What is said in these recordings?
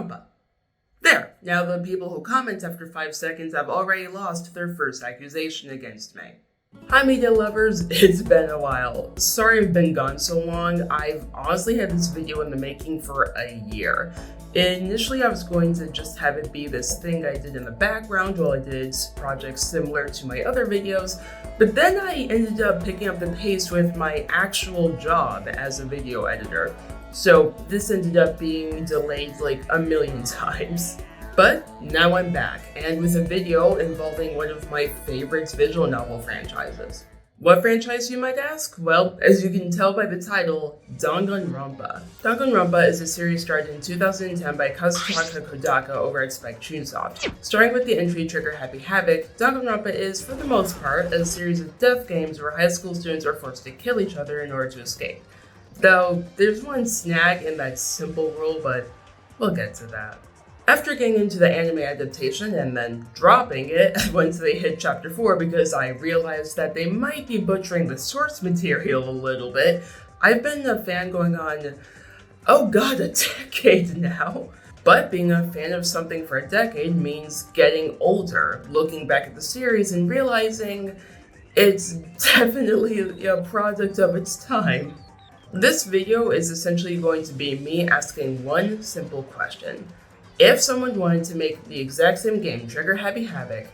Danganronpa. There, now the people who comment after 5 seconds have already lost their first accusation against me. Hi media lovers, it's been a while. Sorry I've been gone so long. I've honestly had this video in the making for a year. Initially I was going to just have it be this thing I did in the background while I did projects similar to my other videos, but then I ended up picking up the pace with my actual job as a video editor. So this ended up being delayed like a million times. But now I'm back, and with a video involving one of my favorite visual novel franchises. What franchise, you might ask? Well, as you can tell by the title, Danganronpa. Danganronpa is a series started in 2010 by Kazutaka Kodaka over at Spike Chunsoft. Starting with the entry trigger Happy Havoc, Danganronpa is, for the most part, a series of death games where high school students are forced to kill each other in order to escape. Though, there's one snag in that simple rule, but we'll get to that. After getting into the anime adaptation and then dropping it once they hit chapter 4 because I realized that they might be butchering the source material a little bit, I've been a fan going on, oh god, a decade now. But being a fan of something for a decade means getting older, looking back at the series and realizing it's definitely a product of its time. This video is essentially going to be me asking one simple question. If someone wanted to make the exact same game, Trigger Happy Havoc,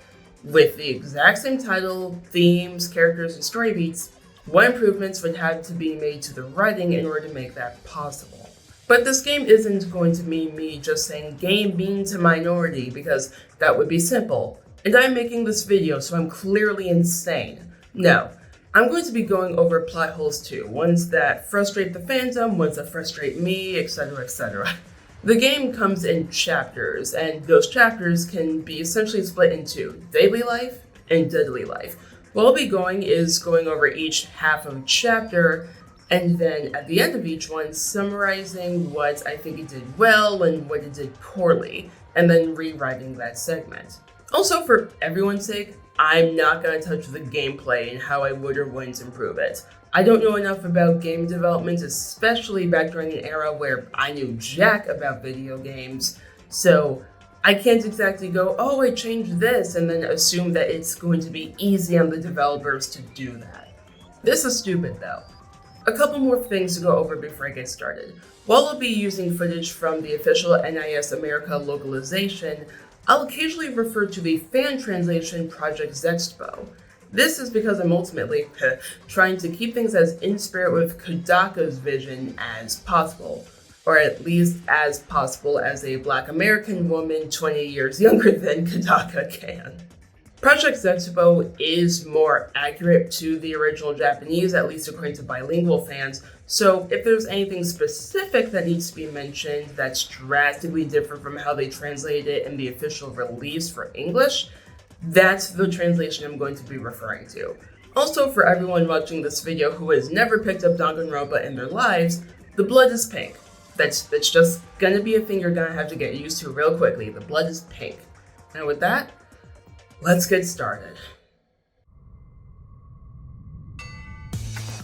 with the exact same title, themes, characters, and story beats, what improvements would have to be made to the writing in order to make that possible? But this game isn't going to mean me just saying game means a minority, because that would be simple. And I'm making this video, so I'm clearly insane. No, I'm going to be going over plot holes too, ones that frustrate the fandom, ones that frustrate me, etc, etc. The game comes in chapters, and those chapters can be essentially split into daily life and deadly life. What I'll be going is going over each half of a chapter, and then at the end of each one, summarizing what I think it did well and what it did poorly, and then rewriting that segment. Also, for everyone's sake, I'm not going to touch the gameplay and how I would or wouldn't improve it. I don't know enough about game development, especially back during an era where I knew jack about video games, so I can't exactly go, oh, I changed this, and then assume that it's going to be easy on the developers to do that. This is stupid though. A couple more things to go over before I get started. While I'll be using footage from the official NIS America localization, I'll occasionally refer to the fan translation Project Zexpo. This is because I'm ultimately trying to keep things as in spirit with Kodaka's vision as possible, or at least as possible as a Black American woman 20 years younger than Kodaka can. Project Zexpo is more accurate to the original Japanese, at least according to bilingual fans, so if there's anything specific that needs to be mentioned that's drastically different from how they translated it in the official release for English, that's the translation I'm going to be referring to. Also, for everyone watching this video who has never picked up Danganronpa in their lives, the blood is pink. That's just gonna be a thing you're gonna have to get used to real quickly. The blood is pink. And with that, let's get started.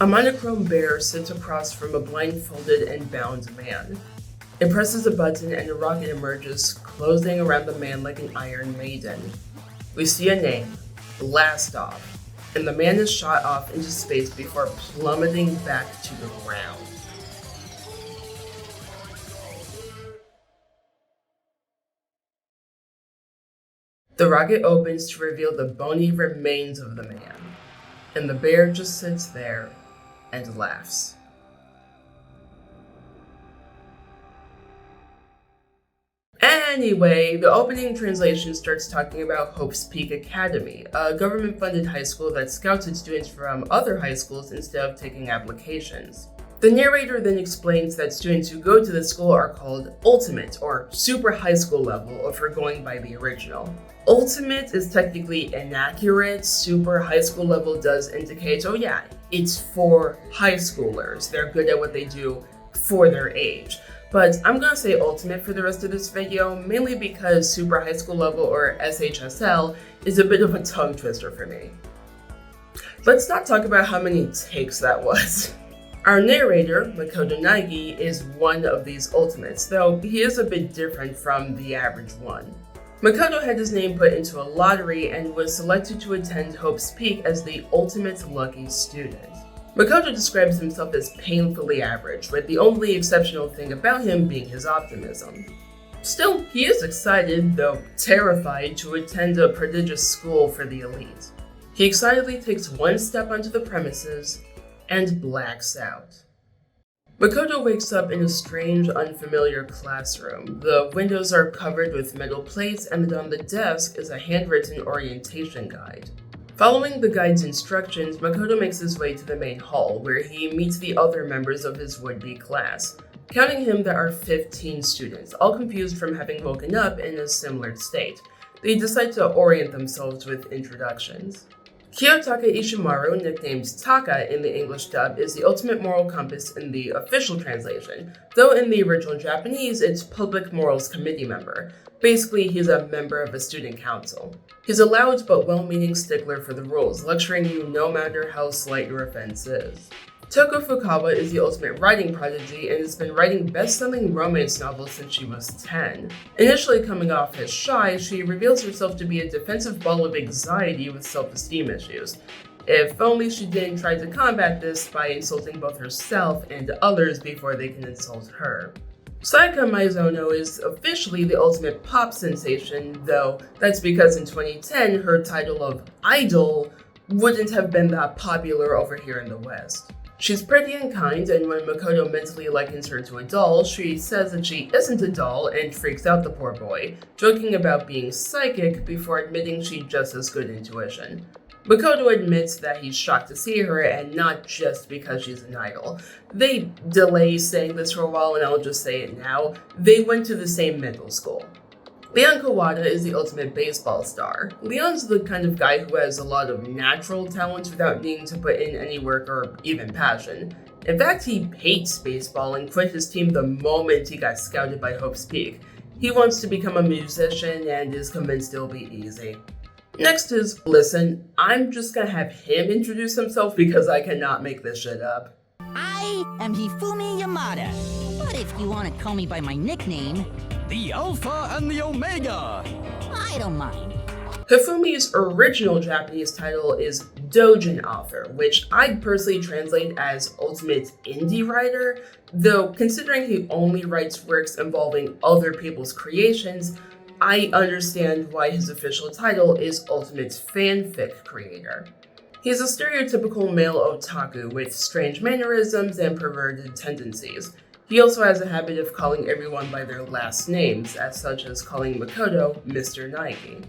A monochrome bear sits across from a blindfolded and bound man. It presses a button and a rocket emerges, closing around the man like an Iron Maiden. We see a name, Blast Off, and the man is shot off into space before plummeting back to the ground. The rocket opens to reveal the bony remains of the man, and the bear just sits there and laughs. Anyway, the opening translation starts talking about Hope's Peak Academy, a government-funded high school that scouted students from other high schools instead of taking applications. The narrator then explains that students who go to the school are called Ultimate, or Super High School level, if we're going by the original. Ultimate is technically inaccurate. Super High School level does indicate, oh yeah, it's for high schoolers. They're good at what they do for their age. But I'm gonna say Ultimate for the rest of this video, mainly because Super High School level, or SHSL, is a bit of a tongue twister for me. Let's not talk about how many takes that was. Our narrator, Makoto Naegi, is one of these ultimates, though he is a bit different from the average one. Makoto had his name put into a lottery and was selected to attend Hope's Peak as the ultimate lucky student. Makoto describes himself as painfully average, with the only exceptional thing about him being his optimism. Still, he is excited, though terrified, to attend a prodigious school for the elite. He excitedly takes one step onto the premises and blacks out. Makoto wakes up in a strange, unfamiliar classroom. The windows are covered with metal plates, and on the desk is a handwritten orientation guide. Following the guide's instructions, Makoto makes his way to the main hall, where he meets the other members of his would-be class. Counting him, there are 15 students, all confused from having woken up in a similar state. They decide to orient themselves with introductions. Kiyotaka Ishimaru, nicknamed Taka in the English dub, is the ultimate moral compass in the official translation, though in the original Japanese it's Public Morals Committee member. Basically, he's a member of a student council. He's a loud but well-meaning stickler for the rules, lecturing you no matter how slight your offense is. Toko Fukawa is the ultimate writing prodigy and has been writing best-selling romance novels since she was 10. Initially coming off as shy, she reveals herself to be a defensive ball of anxiety with self-esteem issues. If only she didn't try to combat this by insulting both herself and others before they can insult her. Sayaka Maizono is officially the ultimate pop sensation, though that's because in 2010 her title of Idol wouldn't have been that popular over here in the West. She's pretty and kind, and when Makoto mentally likens her to a doll, she says that she isn't a doll and freaks out the poor boy, joking about being psychic before admitting she just has good intuition. Makoto admits that he's shocked to see her, and not just because she's an idol. They delay saying this for a while, and I'll just say it now. They went to the same middle school. Leon Kawada is the ultimate baseball star. Leon's the kind of guy who has a lot of natural talent without needing to put in any work or even passion. In fact, he hates baseball and quit his team the moment he got scouted by Hope's Peak. He wants to become a musician and is convinced it'll be easy. Next is, listen, I'm just gonna have him introduce himself because I cannot make this shit up. I am Hifumi Yamada, but if you want to call me by my nickname, the Alpha and the Omega! I don't mind. Hifumi's original Japanese title is Dojin Author, which I'd personally translate as Ultimate Indie Writer, though considering he only writes works involving other people's creations, I understand why his official title is Ultimate Fanfic Creator. He's a stereotypical male otaku with strange mannerisms and perverted tendencies. He also has a habit of calling everyone by their last names, as such as calling Makoto Mr. Naegi.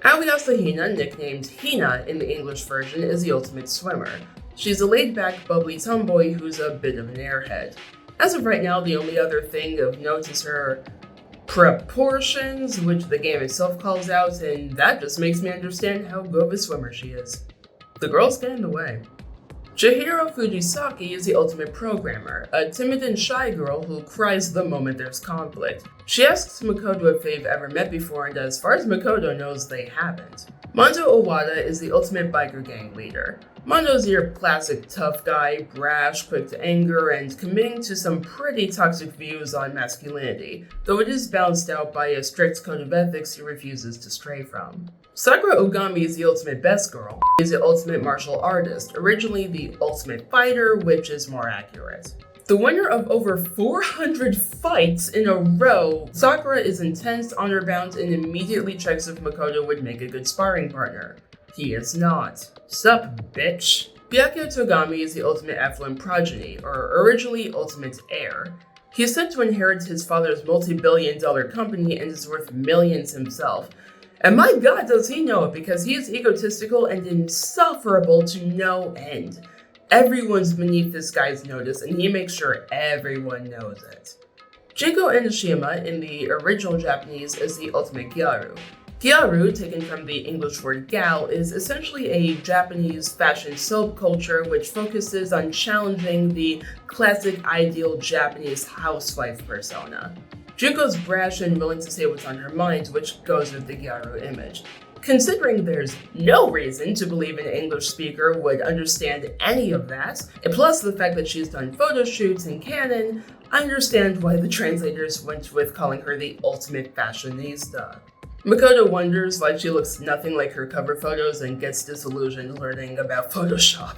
Aoyasa Hina, nicknamed Hina in the English version, is the ultimate swimmer. She's a laid-back, bubbly tomboy who's a bit of an airhead. As of right now, the only other thing of note is her proportions, which the game itself calls out, and that just makes me understand how good of a swimmer she is. The girls get in the way. Chihiro Fujisaki is the ultimate programmer, a timid and shy girl who cries the moment there's conflict. She asks Makoto if they've ever met before, and as far as Makoto knows, they haven't. Mondo Owada is the ultimate biker gang leader. Mondo's your classic tough guy, brash, quick to anger, and committing to some pretty toxic views on masculinity, though it is balanced out by a strict code of ethics he refuses to stray from. Sakura Ogami is the ultimate best girl. She is the ultimate martial artist, originally the ultimate fighter, which is more accurate. The winner of over 400 fights in a row, Sakura is intense, honor-bound, and immediately checks if Makoto would make a good sparring partner. He is not. Sup, bitch? Byakuya Togami is the ultimate affluent progeny, or originally ultimate heir. He is said to inherit his father's multi-billion-dollar company and is worth millions himself. And my god, does he know it, because he is egotistical and insufferable to no end. Everyone's beneath this guy's notice, and he makes sure everyone knows it. Jinko Enoshima in the original Japanese is the ultimate gyaru. Gyaru, taken from the English word gal, is essentially a Japanese fashion subculture which focuses on challenging the classic ideal Japanese housewife persona. Junko's brash and willing to say what's on her mind, which goes with the gyaru image. Considering there's no reason to believe an English speaker would understand any of that, and plus the fact that she's done photo shoots in canon, I understand why the translators went with calling her the ultimate fashionista. Makoto wonders why she looks nothing like her cover photos and gets disillusioned learning about Photoshop.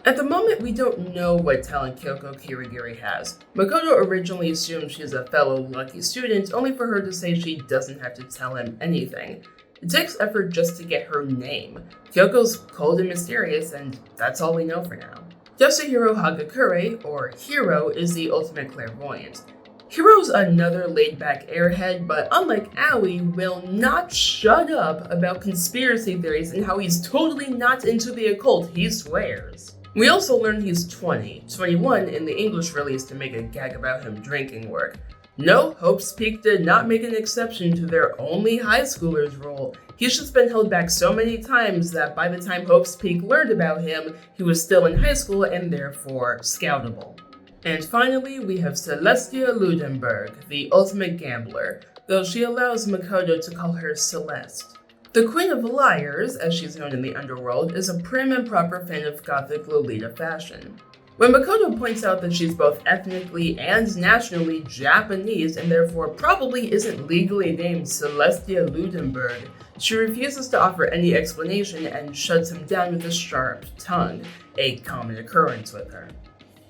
At the moment, we don't know what talent Kyoko Kirigiri has. Makoto originally assumed she's a fellow lucky student, only for her to say she doesn't have to tell him anything. It takes effort just to get her name. Kyoko's cold and mysterious, and that's all we know for now. Yasuhiro Hagakure, or Hiro, is the ultimate clairvoyant. Hiro's another laid-back airhead, but unlike Aoi, will not shut up about conspiracy theories and how he's totally not into the occult, he swears. We also learn he's 21 in the English release to make a gag about him drinking work. No, Hope's Peak did not make an exception to their only high schoolers rule. He's just been held back so many times that by the time Hope's Peak learned about him, he was still in high school and therefore scoutable. And finally, we have Celestia Ludenberg, the ultimate gambler, though she allows Makoto to call her Celeste. The Queen of Liars, as she's known in the underworld, is a prim and proper fan of gothic Lolita fashion. When Makoto points out that she's both ethnically and nationally Japanese and therefore probably isn't legally named Celestia Ludenberg, she refuses to offer any explanation and shuts him down with a sharp tongue, a common occurrence with her.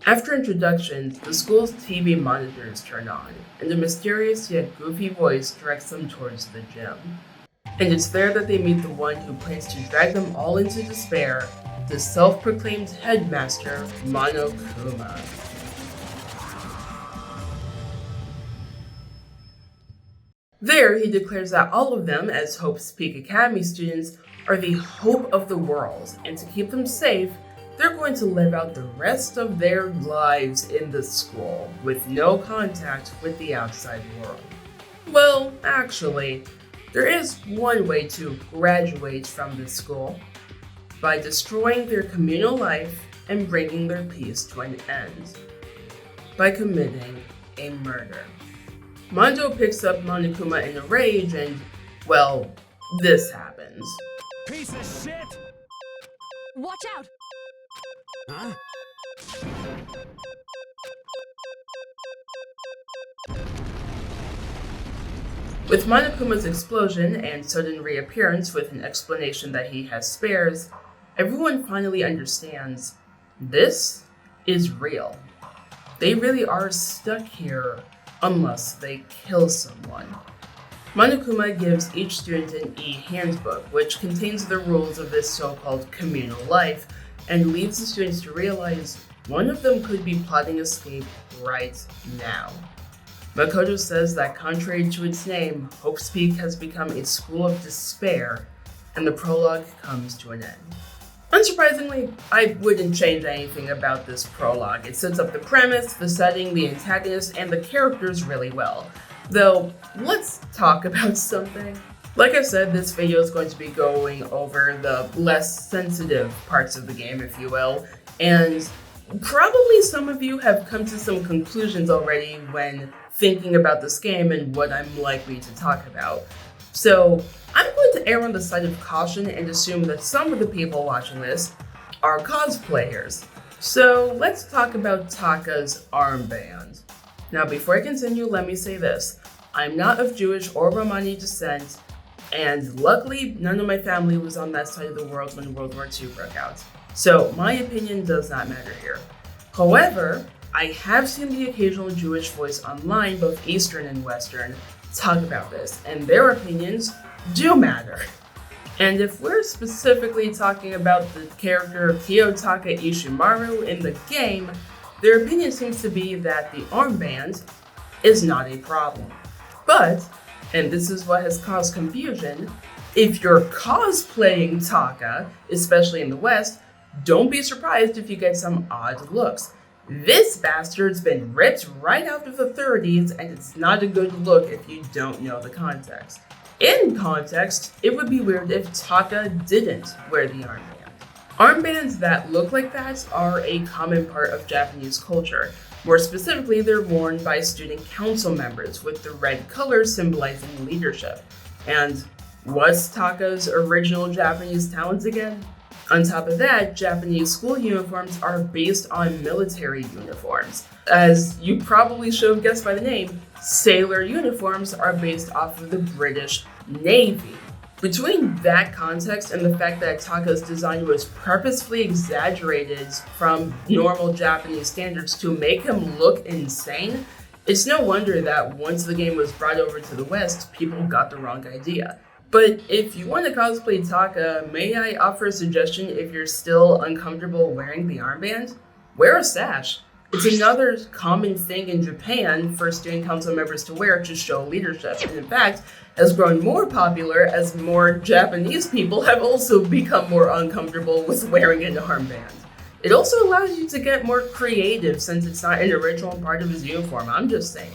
After introductions, the school's TV monitors turn on, and a mysterious yet goofy voice directs them towards the gym. And it's there that they meet the one who plans to drag them all into despair, the self-proclaimed headmaster, Monokuma. There, he declares that all of them, as Hope's Peak Academy students, are the hope of the world, and to keep them safe, they're going to live out the rest of their lives in the school, with no contact with the outside world. Well, actually, there is one way to graduate from this school: by destroying their communal life and bringing their peace to an end. By committing a murder. Mondo picks up Monokuma in a rage and, well, this happens. Piece of shit! Watch out! Huh? With Monokuma's explosion and sudden reappearance with an explanation that he has spares, everyone finally understands this is real. They really are stuck here unless they kill someone. Monokuma gives each student an e-handbook, which contains the rules of this so-called communal life, and leads the students to realize one of them could be plotting escape right now. Makoto says that contrary to its name, Hope's Peak has become a school of despair, and the prologue comes to an end. Unsurprisingly, I wouldn't change anything about this prologue. It sets up the premise, the setting, the antagonist, and the characters really well. Though, let's talk about something. Like I said, this video is going to be going over the less sensitive parts of the game, if you will, and probably some of you have come to some conclusions already when thinking about this game and what I'm likely to talk about. So, I'm going to err on the side of caution and assume that some of the people watching this are cosplayers. So, let's talk about Taka's armband. Now, before I continue, let me say this. I'm not of Jewish or Romani descent, and luckily, none of my family was on that side of the world when World War II broke out. So, my opinion does not matter here. However, I have seen the occasional Jewish voice online, both Eastern and Western, talk about this, and their opinions do matter. And if we're specifically talking about the character Kiyotaka Ishimaru in the game, their opinion seems to be that the armband is not a problem. But, and this is what has caused confusion, if you're cosplaying Taka, especially in the West, don't be surprised if you get some odd looks. This bastard's been ripped right out of the 30s, and it's not a good look if you don't know the context. In context, it would be weird if Taka didn't wear the armband. Armbands that look like that are a common part of Japanese culture. More specifically, they're worn by student council members with the red color symbolizing leadership. And What's Taka's original Japanese talent again? On top of that, Japanese school uniforms are based on military uniforms. As you probably should have guessed by the name, sailor uniforms are based off of the British Navy. Between that context and the fact that Taka's design was purposefully exaggerated from normal Japanese standards to make him look insane, it's no wonder that once the game was brought over to the West, people got the wrong idea. But if you want to cosplay Taka, may I offer a suggestion if you're still uncomfortable wearing the armband? Wear a sash. It's another common thing in Japan for student council members to wear to show leadership, and in fact, has grown more popular as more Japanese people have also become more uncomfortable with wearing an armband. It also allows you to get more creative since it's not an original part of his uniform, I'm just saying.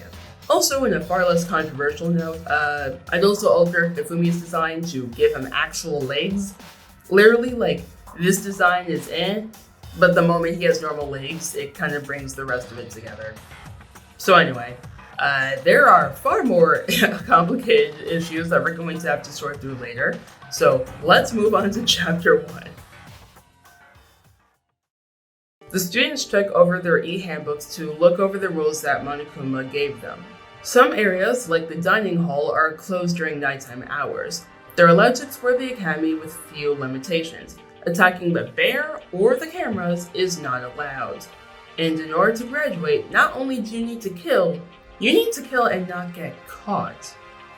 Also, in a far less controversial note, I'd also alter Hifumi's design to give him actual legs. Literally, like, this design is but the moment he has normal legs, it kind of brings the rest of it together. So anyway, there are far more complicated issues that we're going to have to sort through later, so let's move on to Chapter 1. The students check over their e-handbooks to look over the rules that Monokuma gave them. Some areas, like the dining hall, are closed during nighttime hours. They're allowed to explore the academy with few limitations. Attacking the bear or the cameras is not allowed. And in order to graduate, not only do you need to kill and not get caught.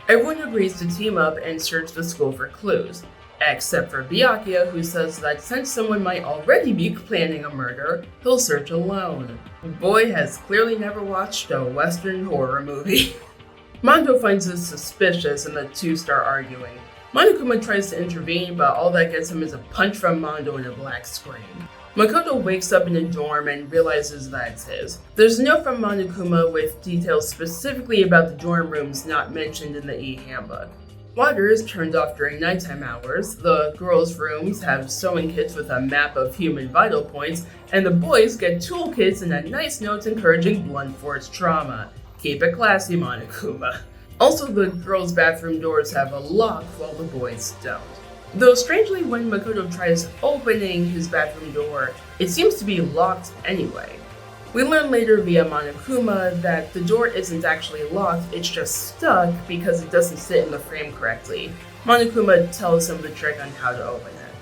Everyone agrees to team up and search the school for clues, except for Byakuya, who says that since someone might already be planning a murder, he'll search alone. The boy has clearly never watched a Western horror movie. Mondo finds this suspicious and the two start arguing. Monokuma tries to intervene, but all that gets him is a punch from Mondo and a black screen. Makoto wakes up in a dorm and realizes that it's his. There's a note from Monokuma with details specifically about the dorm rooms not mentioned in the e-handbook. Water is turned off during nighttime hours, the girls' rooms have sewing kits with a map of human vital points, and the boys get toolkits and a nice note encouraging blunt force trauma. Keep it classy, Monokuma. Also, the girls' bathroom doors have a lock while the boys don't. Though strangely, when Makoto tries opening his bathroom door, it seems to be locked anyway. We learn later via Monokuma that the door isn't actually locked, it's just stuck because it doesn't sit in the frame correctly. Monokuma tells him the trick on how to open it.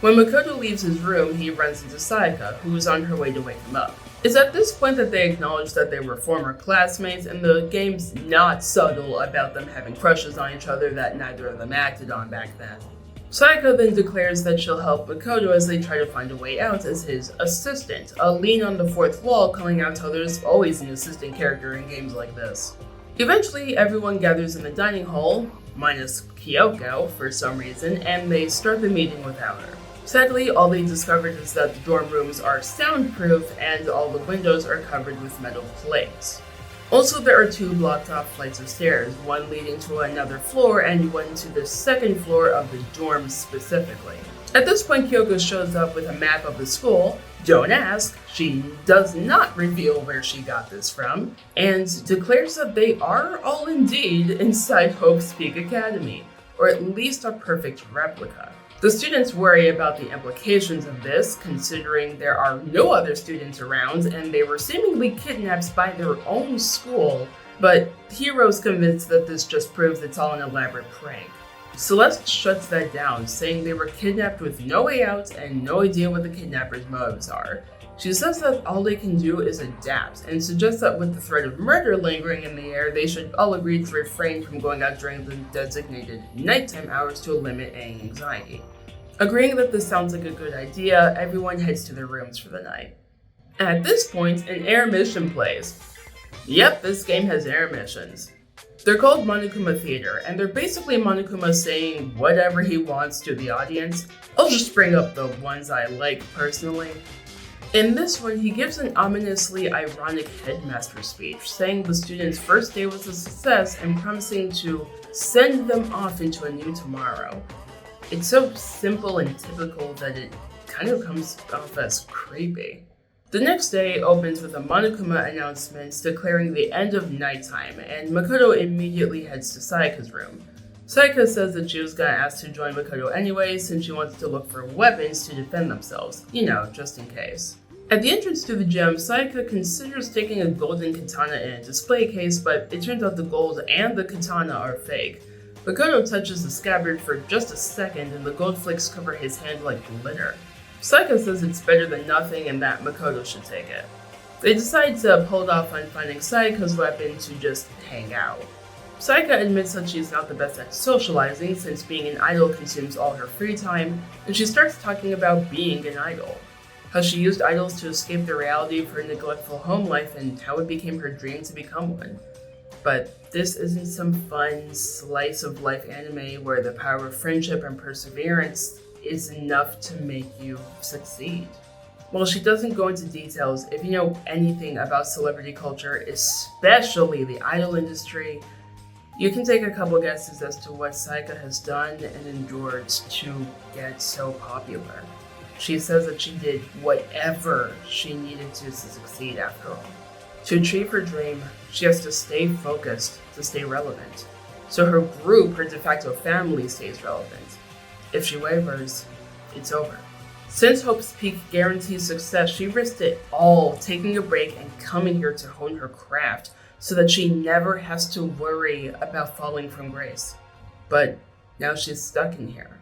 When Makoto leaves his room, he runs into Sayaka, who's on her way to wake him up. It's at this point that they acknowledge that they were former classmates, and the game's not subtle about them having crushes on each other that neither of them acted on back then. Sayaka then declares that she'll help Makoto as they try to find a way out as his assistant, a lean on the fourth wall calling out how there's always an assistant character in games like this. Eventually, everyone gathers in the dining hall, minus Kyoko for some reason, and they start the meeting without her. Sadly, all they discovered is that the dorm rooms are soundproof and all the windows are covered with metal plates. Also, there are two blocked off flights of stairs, one leading to another floor and one to the second floor of the dorm specifically. At this point, Kyoko shows up with a map of the school. Don't ask, she does not reveal where she got this from, and declares that they are all indeed inside Hope's Peak Academy, or at least a perfect replica. The students worry about the implications of this, considering there are no other students around and they were seemingly kidnapped by their own school, but Hiro's convinced that this just proves it's all an elaborate prank. Celeste shuts that down, saying they were kidnapped with no way out and no idea what the kidnappers' motives are. She says that all they can do is adapt, and suggests that with the threat of murder lingering in the air, they should all agree to refrain from going out during the designated nighttime hours to eliminate any anxiety. Agreeing that this sounds like a good idea, everyone heads to their rooms for the night. At this point, an air mission plays. Yep, this game has air missions. They're called Monokuma Theater, and they're basically Monokuma saying whatever he wants to the audience. I'll just bring up the ones I like personally. In this one, he gives an ominously ironic headmaster speech, saying the students' first day was a success and promising to send them off into a new tomorrow. It's so simple and typical that it kind of comes off as creepy. The next day opens with a Monokuma announcement declaring the end of nighttime, and Makoto immediately heads to Sayaka's room. Saika says that she was gonna ask to join Makoto anyway since she wants to look for weapons to defend themselves, just in case. At the entrance to the gym, Saika considers taking a golden katana in a display case, but it turns out the gold and the katana are fake. Makoto touches the scabbard for just a second and the gold flakes cover his hand like glitter. Saika says it's better than nothing and that Makoto should take it. They decide to hold off on finding Saika's weapon to just hang out. Saika admits that she's not the best at socializing since being an idol consumes all her free time, and she starts talking about being an idol. How she used idols to escape the reality of her neglectful home life and how it became her dream to become one. But this isn't some fun slice of life anime where the power of friendship and perseverance is enough to make you succeed. While she doesn't go into details, if you know anything about celebrity culture, especially the idol industry, you can take a couple guesses as to what Saika has done and endured to get so popular. She says that she did whatever she needed to succeed after all. To achieve her dream, she has to stay focused to stay relevant. So her group, her de facto family, stays relevant. If she wavers, it's over. Since Hope's Peak guarantees success, she risked it all, taking a break and coming here to hone her craft, so that she never has to worry about falling from grace. But now she's stuck in here,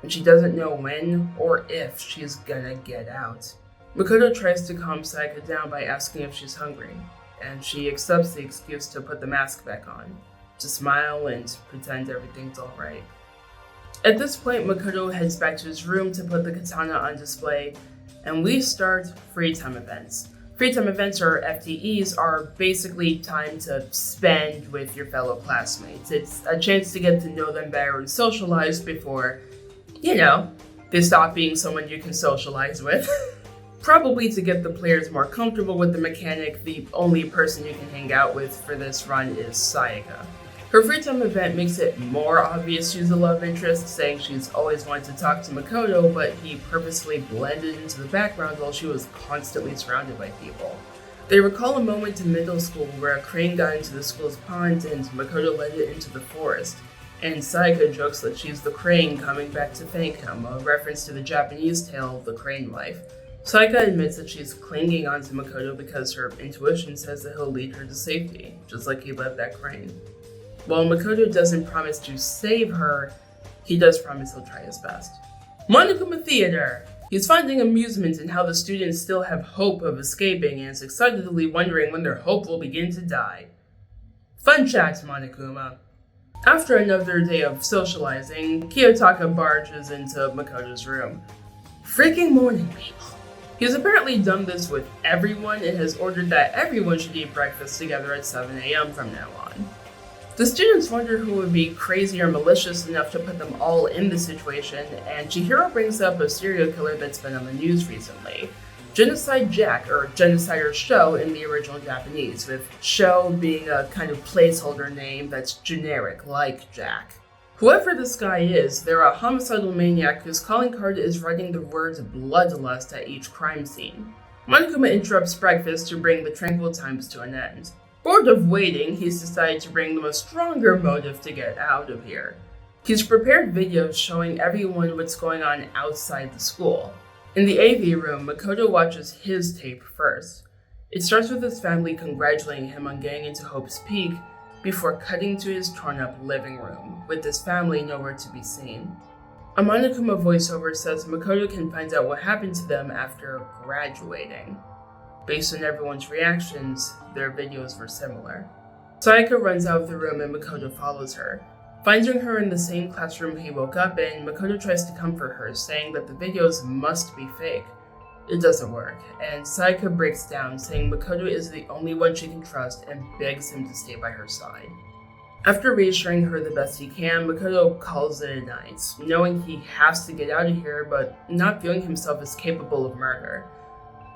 and she doesn't know when or if she's gonna get out. Makoto tries to calm Saika down by asking if she's hungry, and she accepts the excuse to put the mask back on, to smile and pretend everything's alright. At this point, Makoto heads back to his room to put the katana on display, and we start free time events. Free time events, or FTEs, are basically time to spend with your fellow classmates. It's a chance to get to know them better and socialize before, they stop being someone you can socialize with. Probably to get the players more comfortable with the mechanic, the only person you can hang out with for this run is Saika. Her free time event makes it more obvious she's a love interest, saying she's always wanted to talk to Makoto, but he purposely blended into the background while she was constantly surrounded by people. They recall a moment in middle school where a crane got into the school's pond and Makoto led it into the forest, and Saika jokes that she's the crane coming back to thank him, a reference to the Japanese tale The Crane Life. Saika admits that she's clinging onto Makoto because her intuition says that he'll lead her to safety, just like he led that crane. While Makoto doesn't promise to save her, he does promise he'll try his best. Monokuma Theater! He's finding amusement in how the students still have hope of escaping and is excitedly wondering when their hope will begin to die. Fun chat, Monokuma. After another day of socializing, Kiyotaka barges into Makoto's room. Freaking morning, people. He's apparently done this with everyone and has ordered that everyone should eat breakfast together at 7 a.m. from now on. The students wonder who would be crazy or malicious enough to put them all in the situation, and Chihiro brings up a serial killer that's been on the news recently. Genocide Jack, or Genocider Sho in the original Japanese, with Sho being a kind of placeholder name that's generic, like Jack. Whoever this guy is, they're a homicidal maniac whose calling card is writing the words bloodlust at each crime scene. Monokuma interrupts breakfast to bring the tranquil times to an end. Bored of waiting, he's decided to bring them a stronger motive to get out of here. He's prepared videos showing everyone what's going on outside the school. In the AV room, Makoto watches his tape first. It starts with his family congratulating him on getting into Hope's Peak, before cutting to his torn-up living room, with his family nowhere to be seen. A Monokuma voiceover says Makoto can find out what happened to them after graduating. Based on everyone's reactions, their videos were similar. Saika runs out of the room and Makoto follows her. Finding her in the same classroom he woke up in, Makoto tries to comfort her, saying that the videos must be fake. It doesn't work, and Saika breaks down, saying Makoto is the only one she can trust and begs him to stay by her side. After reassuring her the best he can, Makoto calls it a night, knowing he has to get out of here, but not feeling himself as capable of murder,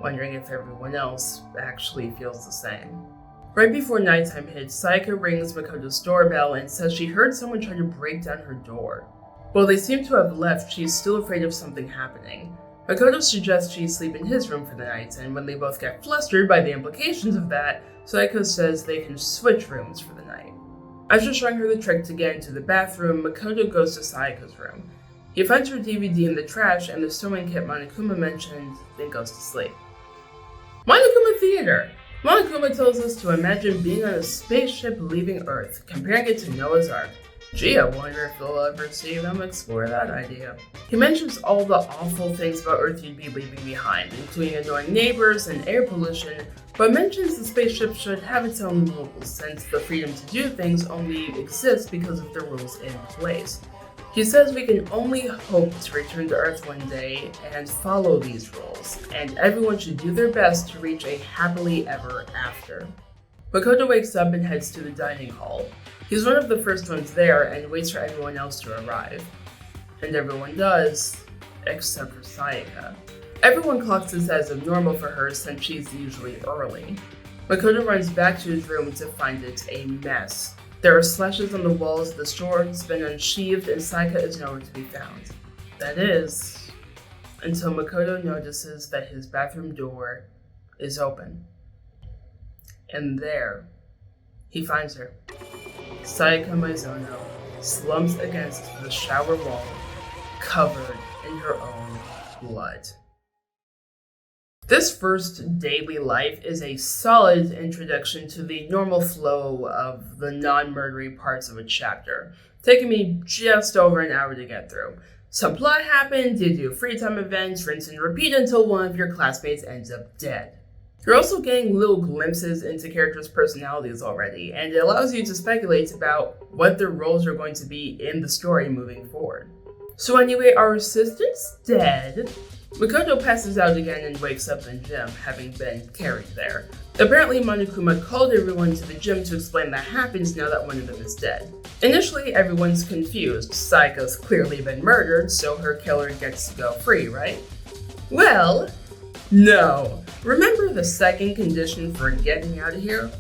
wondering if everyone else actually feels the same. Right before nighttime hits, Saika rings Makoto's doorbell and says she heard someone try to break down her door. While they seem to have left, she's still afraid of something happening. Makoto suggests she sleep in his room for the night, and when they both get flustered by the implications of that, Saika says they can switch rooms for the night. After showing her the trick to get into the bathroom, Makoto goes to Sayaka's room. He finds her DVD in the trash and the sewing kit Monokuma mentioned, then goes to sleep. Monokuma Theater! Monokuma tells us to imagine being on a spaceship leaving Earth, comparing it to Noah's Ark. Gee, I wonder if they'll ever see them explore that idea. He mentions all the awful things about Earth you'd be leaving behind, including annoying neighbors and air pollution, but mentions the spaceship should have its own rules, since the freedom to do things only exists because of the rules in place. He says we can only hope to return to Earth one day and follow these rules, and everyone should do their best to reach a happily ever after. Makoto wakes up and heads to the dining hall. He's one of the first ones there and waits for everyone else to arrive. And everyone does, except for Sayaka. Everyone clocks this as abnormal for her since she's usually early. Makoto runs back to his room to find it a mess. There are slashes on the walls, the sword's been unsheathed, and Sayaka is nowhere to be found. That is, until Makoto notices that his bathroom door is open. And there, he finds her. Sayaka Mizuno slumps against the shower wall, covered in her own blood. This first daily life is a solid introduction to the normal flow of the non-murdery parts of a chapter, taking me just over an hour to get through. Some plot happened, you do free time events, rinse and repeat until one of your classmates ends up dead. You're also getting little glimpses into characters' personalities already, and it allows you to speculate about what their roles are going to be in the story moving forward. So anyway, our assistant's dead. Makoto passes out again and wakes up in gym, having been carried there. Apparently, Monokuma called everyone to the gym to explain what happens now that one of them is dead. Initially, everyone's confused. Sayaka's clearly been murdered, so her killer gets to go free, right? Well, no. Remember the second condition for getting out of here?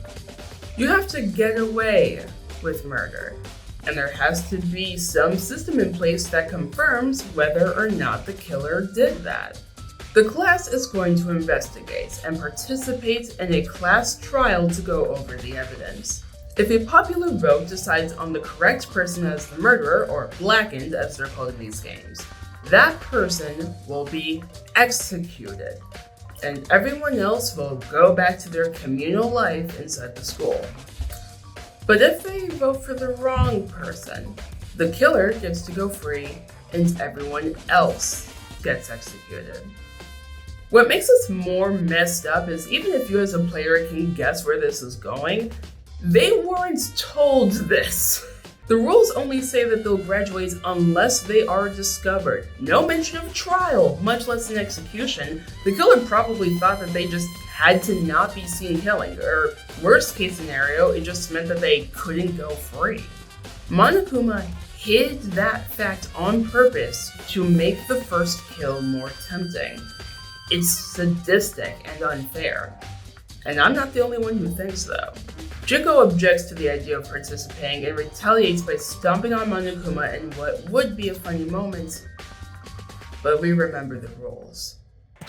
You have to get away with murder. And there has to be some system in place that confirms whether or not the killer did that. The class is going to investigate and participate in a class trial to go over the evidence. If a popular vote decides on the correct person as the murderer, or blackened as they're called in these games, that person will be executed, and everyone else will go back to their communal life inside the school. But if they vote for the wrong person, the killer gets to go free and everyone else gets executed. What makes this more messed up is even if you as a player can guess where this is going, they weren't told this. The rules only say that they'll graduate unless they are discovered. No mention of trial, much less an execution. The killer probably thought that they just had to not be seen killing, or worst case scenario, it just meant that they couldn't go free. Monokuma hid that fact on purpose to make the first kill more tempting. It's sadistic and unfair. And I'm not the only one who thinks so. Jiko objects to the idea of participating and retaliates by stomping on Monokuma in what would be a funny moment, but we remember the rules.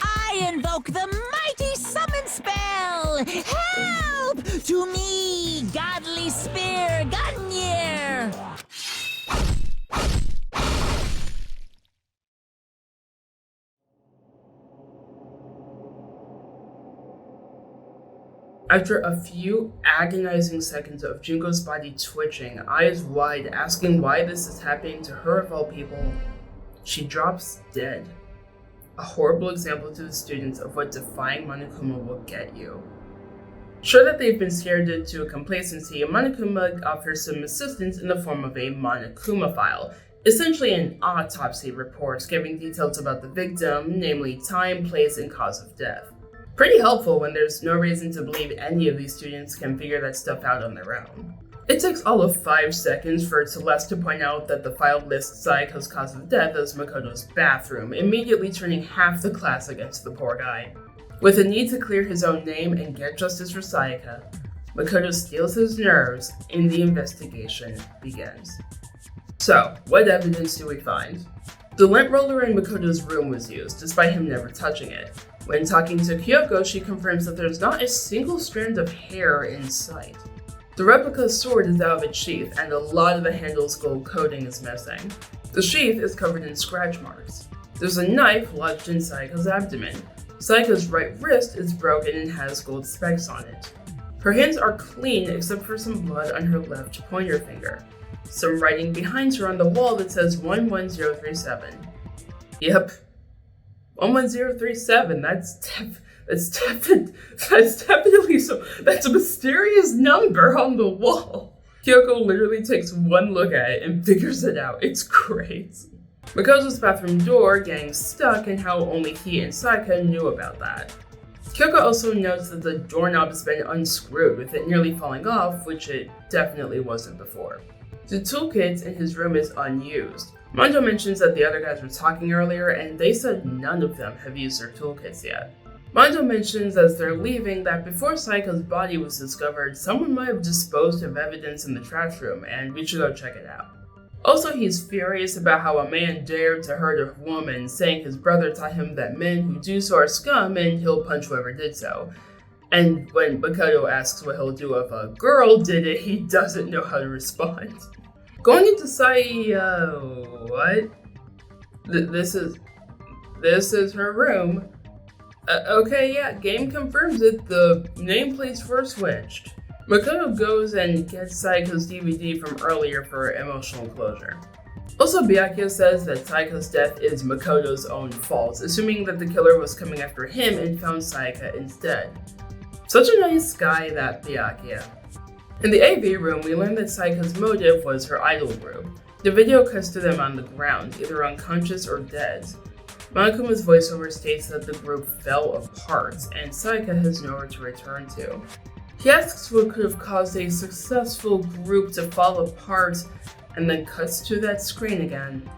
I invoke the mighty summon spell! Help! To me, godly spear, Gungnir! After a few agonizing seconds of Junko's body twitching, eyes wide, asking why this is happening to her of all people, she drops dead. A horrible example to the students of what defying Monokuma will get you. Sure that they've been scared into complacency, Monokuma offers some assistance in the form of a Monokuma file, essentially an autopsy report giving details about the victim, namely time, place, and cause of death. Pretty helpful when there's no reason to believe any of these students can figure that stuff out on their own. It takes all of 5 seconds for Celeste to point out that the file lists Sayaka's cause of death as Makoto's bathroom, immediately turning half the class against the poor guy. With a need to clear his own name and get justice for Sayaka, Makoto steals his nerves and the investigation begins. So, what evidence do we find? The lint roller in Makoto's room was used, despite him never touching it. When talking to Kyoko, she confirms that there's not a single strand of hair in sight. The replica sword is out of its sheath, and a lot of the handle's gold coating is missing. The sheath is covered in scratch marks. There's a knife lodged in Sayaka's abdomen. Sayaka's right wrist is broken and has gold specks on it. Her hands are clean except for some blood on her left pointer finger. Some writing behind her on the wall that says 11037. Yep, 11037, that's definitely so. That's a mysterious number on the wall. Kyoko literally takes one look at it and figures it out. It's great. Makoto's bathroom door getting stuck and how only he and Sayaka knew about that. Kyoko also notes that the doorknob has been unscrewed, with it nearly falling off, which it definitely wasn't before. The toolkit in his room is unused. Manjo mentions that the other guys were talking earlier, and they said none of them have used their toolkits yet. Manjo mentions as they're leaving that before Sayaka's body was discovered, someone might have disposed of evidence in the trash room, and we should go check it out. Also, he's furious about how a man dared to hurt a woman, saying his brother taught him that men who do so are scum and he'll punch whoever did so. And when Makoto asks what he'll do if a girl did it, he doesn't know how to respond. Going into what? This is her room. Okay, yeah, game confirms it. The nameplates were switched. Makoto goes and gets Sayaka's DVD from earlier for emotional closure. Also, Byakuya says that Sayaka's death is Makoto's own fault, assuming that the killer was coming after him and found Sayaka instead. Such a nice guy, that Byakuya. In the AV room, we learn that Sayaka's motive was her idol group. The video cuts to them on the ground, either unconscious or dead. Monokuma's voiceover states that the group fell apart, and Sayaka has nowhere to return to. He asks what could have caused a successful group to fall apart, and then cuts to that screen again.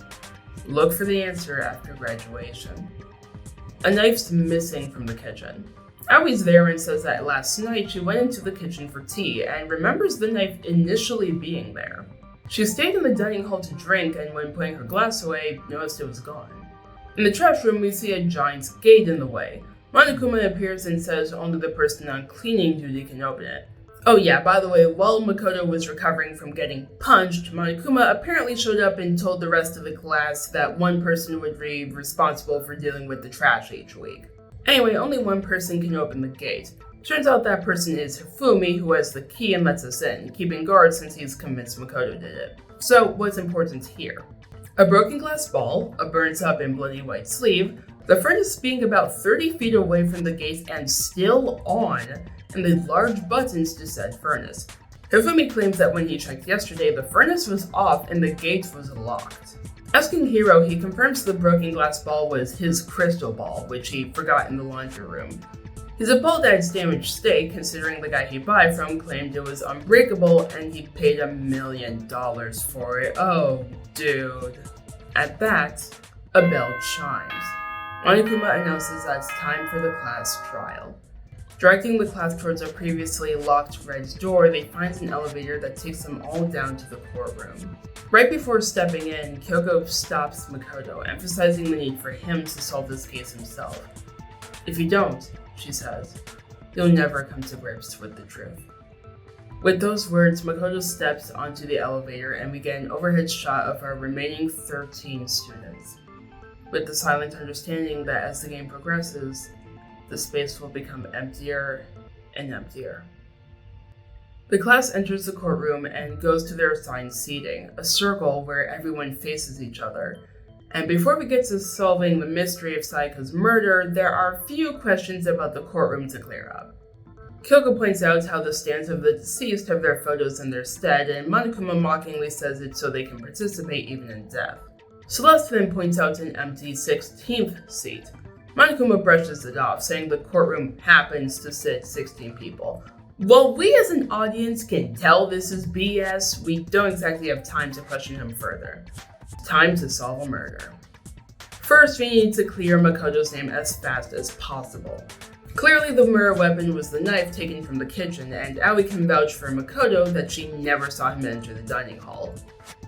Look for the answer after graduation. A knife's missing from the kitchen. Aoi's there and says that last night she went into the kitchen for tea and remembers the knife initially being there. She stayed in the dining hall to drink and when putting her glass away, noticed it was gone. In the trash room, we see a giant gate in the way. Monokuma appears and says only the person on cleaning duty can open it. Oh yeah, by the way, while Makoto was recovering from getting punched, Monokuma apparently showed up and told the rest of the class that one person would be responsible for dealing with the trash each week. Anyway, only one person can open the gate. Turns out that person is Hifumi, who has the key and lets us in, keeping guard since he's convinced Makoto did it. So, what's important here? A broken glass ball, a burnt up and bloody white sleeve, the furnace being about 30 feet away from the gate and still on, and the large buttons to said furnace. Hifumi claims that when he checked yesterday, the furnace was off and the gate was locked. Asking Hiro, he confirms the broken glass ball was his crystal ball, which he forgot in the laundry room. He's appalled at its damaged state, considering the guy he bought it from claimed it was unbreakable and he paid $1 million for it. Oh, dude. At that, a bell chimes. Monokuma announces that it's time for the class trial. Directing the class towards a previously locked red door, they find an elevator that takes them all down to the courtroom. Right before stepping in, Kyoko stops Makoto, emphasizing the need for him to solve this case himself. If you don't, she says, you'll never come to grips with the truth. With those words, Makoto steps onto the elevator and we get an overhead shot of our remaining 13 students, with the silent understanding that as the game progresses, the space will become emptier and emptier. The class enters the courtroom and goes to their assigned seating, a circle where everyone faces each other. And before we get to solving the mystery of Sayaka's murder, there are a few questions about the courtroom to clear up. Kyoko points out how the stands of the deceased have their photos in their stead, and Monokuma mockingly says it's so they can participate even in death. Celeste then points out an empty 16th seat. Monokuma brushes it off, saying the courtroom happens to sit 16 people. While we as an audience can tell this is BS, we don't exactly have time to question him further. Time to solve a murder. First, we need to clear Makoto's name as fast as possible. Clearly, the murder weapon was the knife taken from the kitchen, and Aoi can vouch for Makoto that she never saw him enter the dining hall.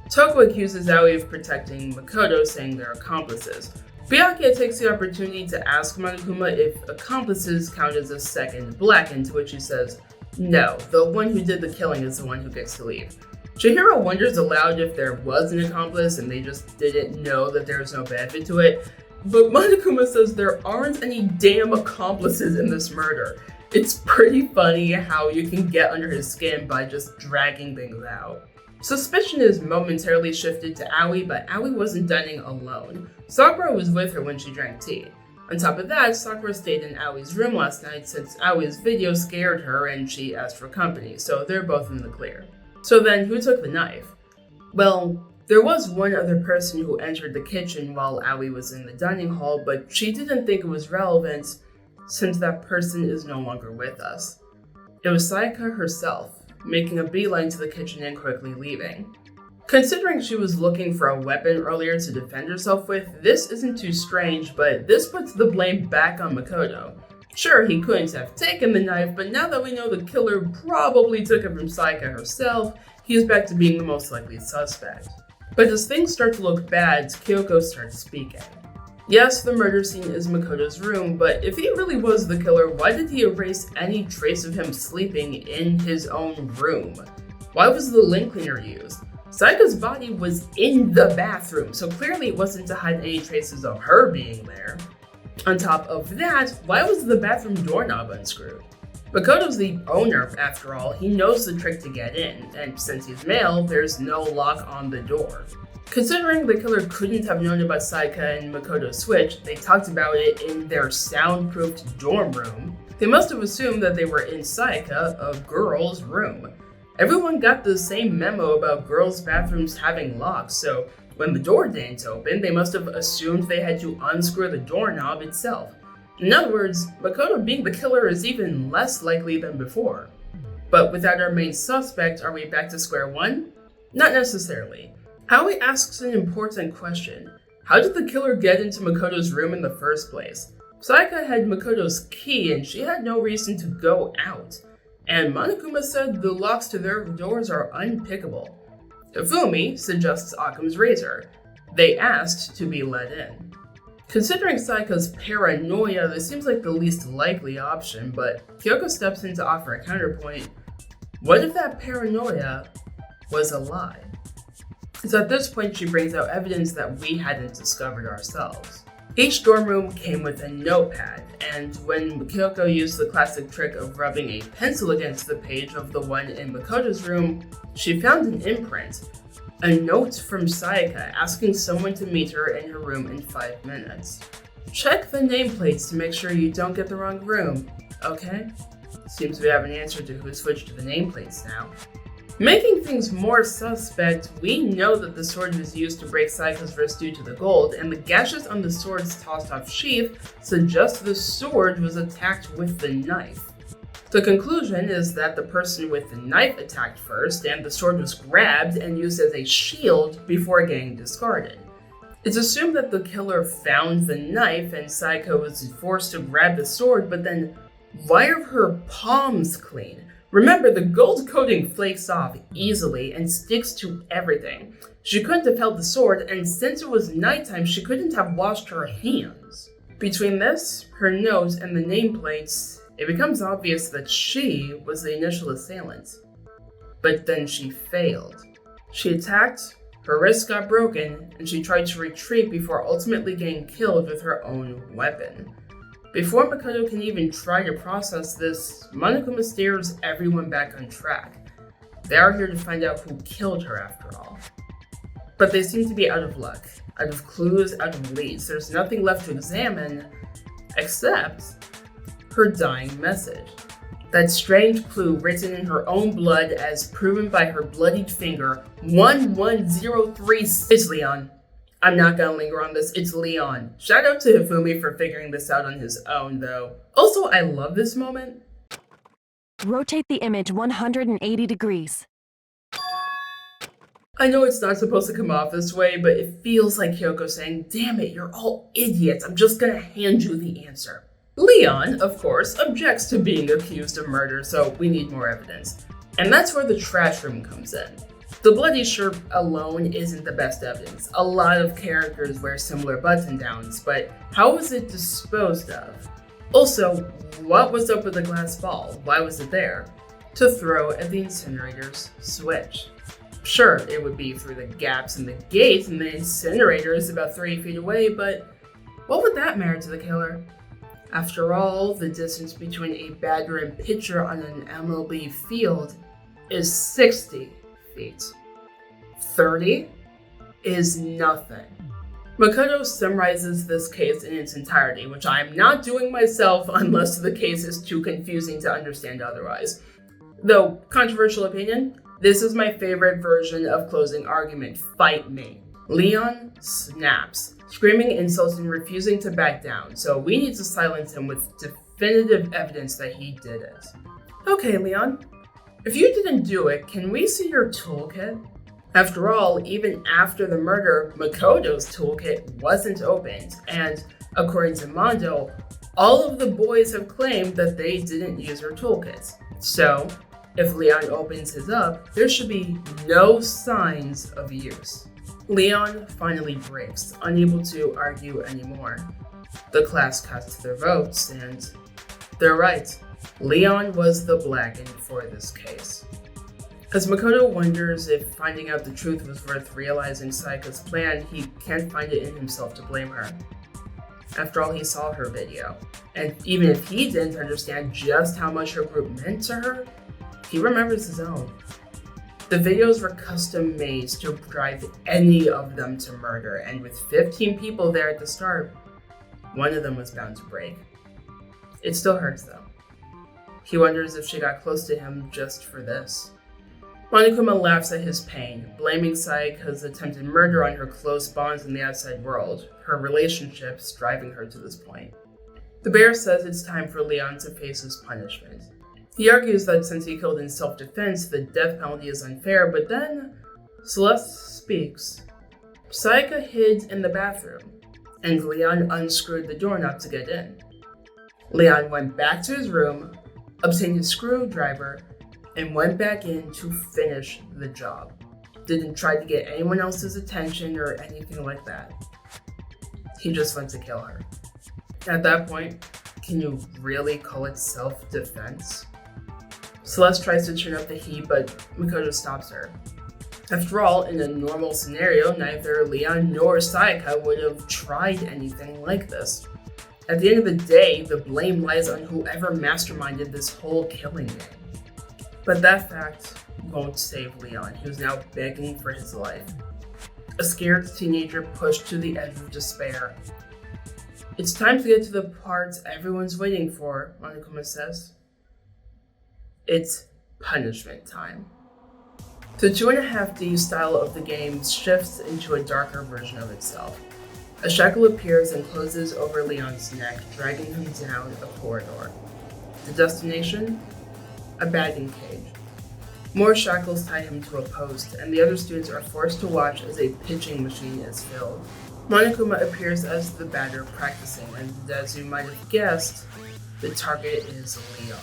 Toko accuses Aoi of protecting Makoto, saying they're accomplices. Byakuya takes the opportunity to ask Monokuma if accomplices count as a second blackened, to which he says, No, the one who did the killing is the one who gets to leave. Chihiro wonders aloud if there was an accomplice and they just didn't know that there was no benefit to it, but Monokuma says there aren't any damn accomplices in this murder. It's pretty funny how you can get under his skin by just dragging things out. Suspicion is momentarily shifted to Aoi, but Aoi wasn't dining alone. Sakura was with her when she drank tea. On top of that, Sakura stayed in Aoi's room last night since Aoi's video scared her and she asked for company, so they're both in the clear. So then, who took the knife? Well, there was one other person who entered the kitchen while Aoi was in the dining hall, but she didn't think it was relevant since that person is no longer with us. It was Sayaka herself, making a beeline to the kitchen and quickly leaving. Considering she was looking for a weapon earlier to defend herself with, this isn't too strange, but this puts the blame back on Makoto. Sure, he couldn't have taken the knife, but now that we know the killer probably took it from Sayaka herself, he is back to being the most likely suspect. But as things start to look bad, Kyoko starts speaking. Yes, the murder scene is Makoto's room, but if he really was the killer, why did he erase any trace of him sleeping in his own room? Why was the lint cleaner used? Sayaka's body was in the bathroom, so clearly it wasn't to hide any traces of her being there. On top of that, why was the bathroom doorknob unscrewed? Makoto's the owner, after all. He knows the trick to get in, and since he's male, there's no lock on the door. Considering the killer couldn't have known about Sayaka and Makoto's switch, they talked about it in their soundproofed dorm room. They must have assumed that they were in Sayaka, a girl's room. Everyone got the same memo about girls' bathrooms having locks, so when the door didn't open, they must have assumed they had to unscrew the doorknob itself. In other words, Makoto being the killer is even less likely than before. But without our main suspect, are we back to square one? Not necessarily. Aoi asks an important question. How did the killer get into Makoto's room in the first place? Sayaka had Makoto's key and she had no reason to go out. And Monokuma said the locks to their doors are unpickable. Ifumi suggests Occam's razor. They asked to be let in. Considering Sayaka's paranoia, this seems like the least likely option, but Kyoko steps in to offer a counterpoint. What if that paranoia was a lie? It's at this point she brings out evidence that we hadn't discovered ourselves. Each dorm room came with a notepad, and when Kyoko used the classic trick of rubbing a pencil against the page of the one in Makoto's room, she found an imprint. A note from Sayaka asking someone to meet her in her room in 5 minutes. Check the nameplates to make sure you don't get the wrong room, okay? Seems we have an answer to who switched to the nameplates now. Making things more suspect, we know that the sword was used to break Sayaka's wrist due to the gold, and the gashes on the sword's tossed-off sheath suggest the sword was attacked with the knife. The conclusion is that the person with the knife attacked first, and the sword was grabbed and used as a shield before getting discarded. It's assumed that the killer found the knife and Sayaka was forced to grab the sword, but then why are her palms clean? Remember, the gold coating flakes off easily and sticks to everything. She couldn't have held the sword, and since it was nighttime, she couldn't have washed her hands. Between this, her nose, and the nameplates, it becomes obvious that she was the initial assailant. But then she failed. She attacked, her wrist got broken, and she tried to retreat before ultimately getting killed with her own weapon. Before Makoto can even try to process this, Monokuma steers everyone back on track. They are here to find out who killed her after all. But they seem to be out of luck, out of clues, out of leads. There's nothing left to examine except her dying message. That strange clue written in her own blood as proven by her bloodied finger, 1103. It's Leon. I'm not gonna linger on this, it's Leon. Shout out to Hifumi for figuring this out on his own though. Also, I love this moment. Rotate the image 180 degrees. I know it's not supposed to come off this way, but it feels like Kyoko saying, damn it, you're all idiots, I'm just gonna hand you the answer. Leon, of course, objects to being accused of murder, so we need more evidence. And that's where the trash room comes in. The bloody shirt alone isn't the best evidence. A lot of characters wear similar button-downs, but how was it disposed of? Also, what was up with the glass ball? Why was it there? to throw at the incinerator's switch. Sure, it would be through the gaps in the gate and the incinerator is about 30 feet away, but what would that matter to the killer? After all, the distance between a batter and pitcher on an MLB field is 60 feet. 30 is nothing. Makoto summarizes this case in its entirety, which I am not doing myself unless the case is too confusing to understand otherwise. Though, controversial opinion, this is my favorite version of closing argument, fight me. Leon snaps, screaming insults and refusing to back down, so we need to silence him with definitive evidence that he did it. Okay, Leon, if you didn't do it, can we see your toolkit? After all, even after the murder, Makoto's toolkit wasn't opened, and according to Mondo, all of the boys have claimed that they didn't use her toolkits. So, if Leon opens his up, there should be no signs of use. Leon finally breaks, unable to argue anymore. The class casts their votes, and they're right. Leon was the black-end for this case. As Makoto wonders if finding out the truth was worth realizing Sayaka's plan, he can't find it in himself to blame her. After all, he saw her video, and even if he didn't understand just how much her group meant to her, he remembers his own. The videos were custom made to drive any of them to murder, and with 15 people there at the start, one of them was bound to break. It still hurts though. He wonders if she got close to him just for this. Monokuma laughs at his pain, blaming Sayaka's attempted murder on her close bonds in the outside world, her relationships driving her to this point. The bear says it's time for Leon to face his punishment. He argues that since he killed in self-defense, the death penalty is unfair, but then Celeste speaks. Sayaka hid in the bathroom, and Leon unscrewed the doorknob to get in. Leon went back to his room, obtained a screwdriver, and went back in to finish the job. Didn't try to get anyone else's attention or anything like that. He just went to kill her. At that point, can you really call it self-defense? Celeste tries to turn up the heat, but Makoto stops her. After all, in a normal scenario, neither Leon nor Sayaka would have tried anything like this. At the end of the day, the blame lies on whoever masterminded this whole killing game. But that fact won't save Leon, who's now begging for his life. A scared teenager pushed to the edge of despair. It's time to get to the part everyone's waiting for, Monokuma says. It's punishment time. The 2.5D style of the game shifts into a darker version of itself. A shackle appears and closes over Leon's neck, dragging him down a corridor. The destination? A batting cage. More shackles tie him to a post, and the other students are forced to watch as a pitching machine is filled. Monokuma appears as the batter practicing, and as you might have guessed, the target is Leon.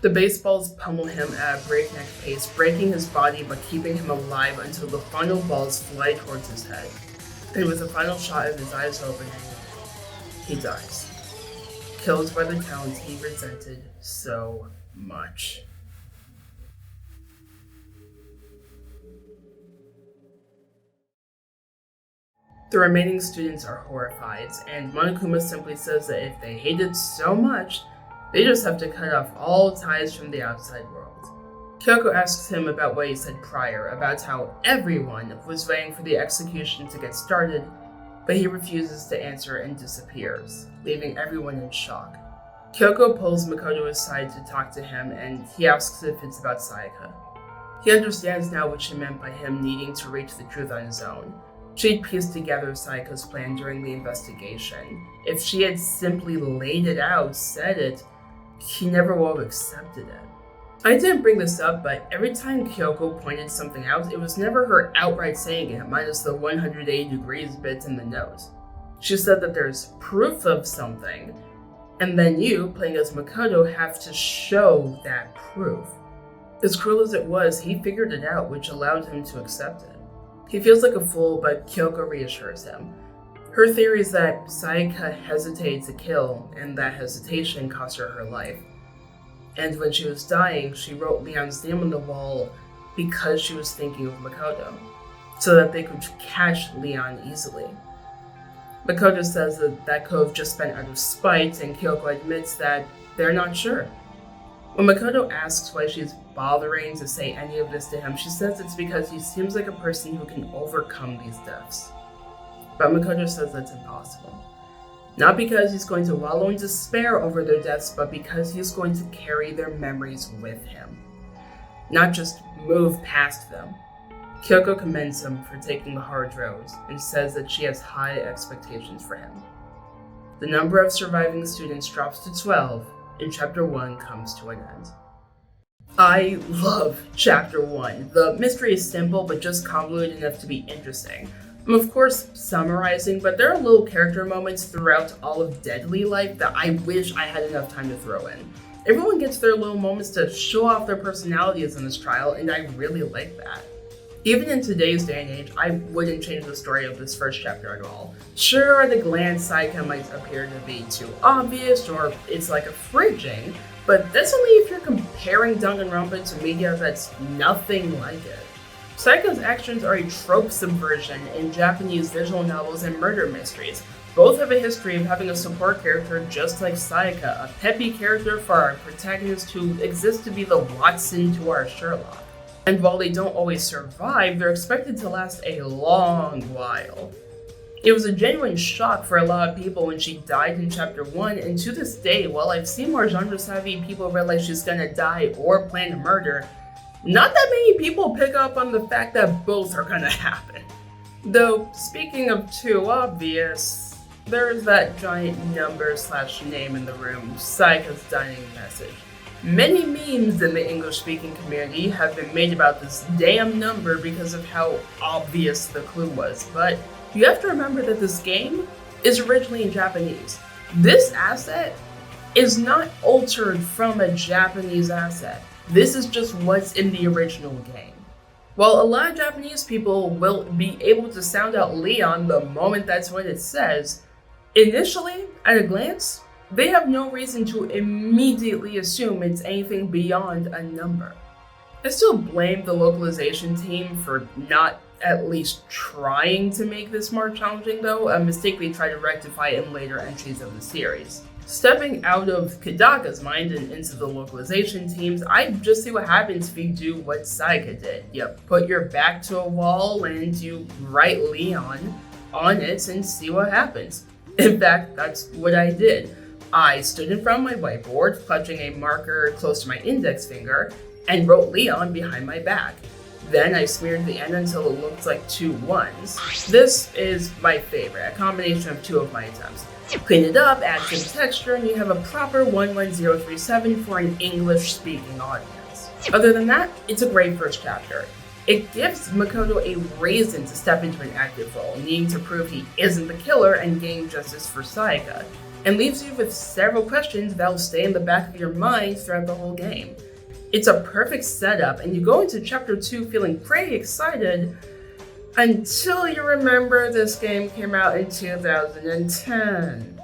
The baseballs pummel him at a breakneck pace, breaking his body but keeping him alive until the final balls fly towards his head. And with a final shot of his eyes opening, he dies. Killed by the talent he resented so much. The remaining students are horrified, and Monokuma simply says that if they hate it so much, they just have to cut off all ties from the outside world. Kyoko asks him about what he said prior, about how everyone was waiting for the execution to get started, but he refuses to answer and disappears, leaving everyone in shock. Kyoko pulls Makoto aside to talk to him, and he asks if it's about Sayaka. He understands now what she meant by him needing to reach the truth on his own. She'd pieced together Sayaka's plan during the investigation. If she had simply laid it out, said it, he never would have accepted it. I didn't bring this up, but every time Kyoko pointed something out, it was never her outright saying it, minus the 180 degrees bit in the note. She said that there's proof of something, and then you, playing as Makoto, have to show that proof. As cruel as it was, he figured it out, which allowed him to accept it. He feels like a fool, but Kyoko reassures him. Her theory is that Sayaka hesitated to kill, and that hesitation cost her her life. And when she was dying, she wrote Leon's name on the wall because she was thinking of Makoto, so that they could catch Leon easily. Makoto says that could have just been out of spite, and Kyoko admits that they're not sure. When Makoto asks why she's bothering to say any of this to him, she says it's because he seems like a person who can overcome these deaths. But Makoto says that's impossible. Not because he's going to wallow in despair over their deaths, but because he's going to carry their memories with him. Not just move past them. Kyoko commends him for taking the hard road and says that she has high expectations for him. The number of surviving students drops to 12, and Chapter 1 comes to an end. I love Chapter 1. The mystery is simple, but just convoluted enough to be interesting. I'm of course summarizing, but there are little character moments throughout all of Deadly Life that I wish I had enough time to throw in. Everyone gets their little moments to show off their personalities in this trial, and I really like that. Even in today's day and age, I wouldn't change the story of this first chapter at all. Sure, the glance Saika might appear to be too obvious, or it's like a fridging, but that's only if you're comparing Danganronpa to media that's nothing like it. Saika's actions are a trope subversion in Japanese visual novels and murder mysteries. Both have a history of having a support character just like Saika, a peppy character for our protagonist who exists to be the Watson to our Sherlock. And while they don't always survive, they're expected to last a long while. It was a genuine shock for a lot of people when she died in Chapter 1, and to this day, while I've seen more genre-savvy people realize she's gonna die or plan to murder, not that many people pick up on the fact that both are gonna happen. Though, speaking of too obvious, there's that giant number/name in the room, Saika's dining message. Many memes in the English-speaking community have been made about this damn number because of how obvious the clue was, but you have to remember that this game is originally in Japanese. This asset is not altered from a Japanese asset. This is just what's in the original game. While a lot of Japanese people will be able to sound out Leon the moment that's what it says, initially, at a glance, they have no reason to immediately assume it's anything beyond a number. I still blame the localization team for not at least trying to make this more challenging though, a mistake they try to rectify in later entries of the series. Stepping out of Kidaga's mind and into the localization teams, I just see what happens if you do what Saika did. You put your back to a wall and you write Leon on it and see what happens. In fact, that's what I did. I stood in front of my whiteboard, clutching a marker close to my index finger, and wrote Leon behind my back. Then I smeared the end until it looked like 2 1s. This is my favorite, a combination of 2 of my attempts. Clean it up, add some texture, and you have a proper 11037 for an English-speaking audience. Other than that, it's a great first chapter. It gives Makoto a reason to step into an active role, needing to prove he isn't the killer and gain justice for Saika, and leaves you with several questions that'll stay in the back of your mind throughout the whole game. It's a perfect setup, and you go into Chapter 2 feeling pretty excited until you remember this game came out in 2010.